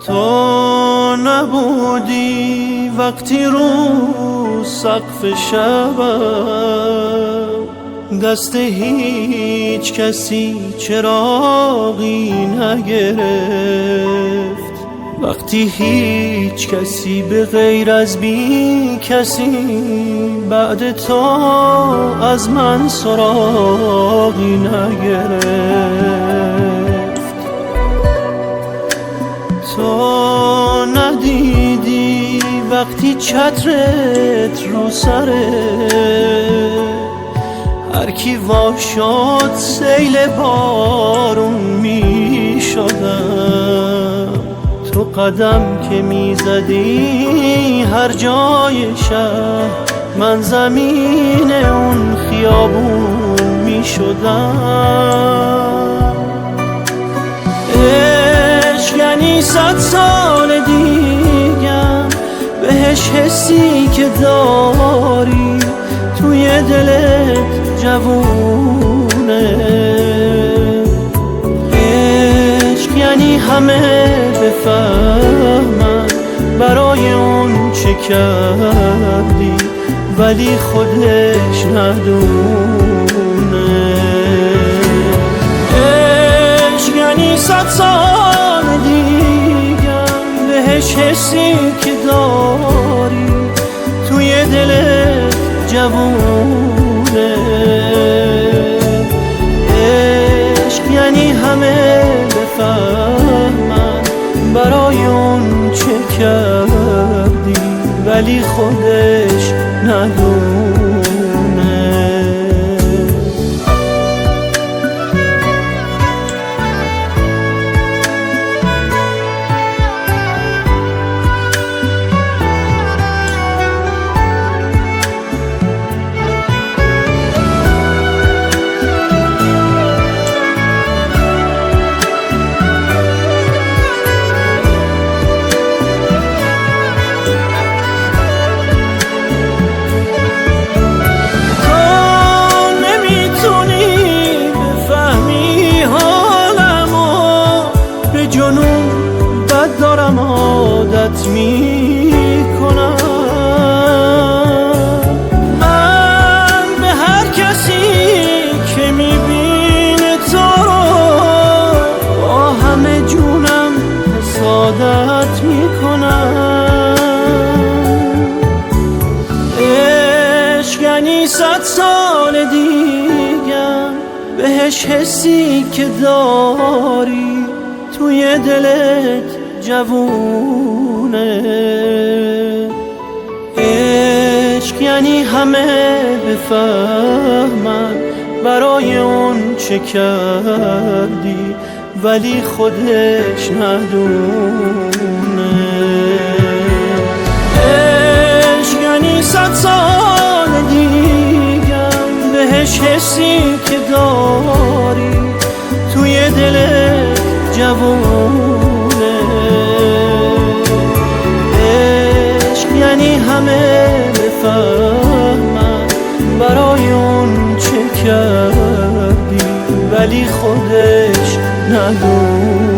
تو نبودی وقتی رو سقف شبم دست هیچ کسی چراغی نگرفت، وقتی هیچ کسی به غیر از بی کسی بعد تو از من سراغی نگرفت. تو ندیدی وقتی چترت رو سره هر کی وا شد سیل بارون می شدم. تو قدم که می زدی هر جای شهر من زمین اون خیابون می شدم. عشق یعنی 100 سال دیگم بهش حسی که داری توی دلت جوونه. عشق یعنی همه بفهمن برای اون چه کردی ولی خودش ندونه. عشق یعنی 100 سال دیگم بهش حسی که داری توی دلت جوونه. عشق یعنی همه بفهمن برای اون چه کردی ولی خودش ندونه. جنون بد دارم عادت میکنم. من به هر کسی که میبینه تو رو با همه جونم حسادت میکنم. عشق یعنی 100 سال دیگم بهش حسی که داری توی دلت جوونه. عشق یعنی همه بفهمن برای اون چه کردی ولی خودش ندونه. عشق یعنی 100 سال دیگم بهش حسی که داری توی دلت جوونه. عشق یعنی همه بفهمن برای اون چه کردی ولی خودش ندونه.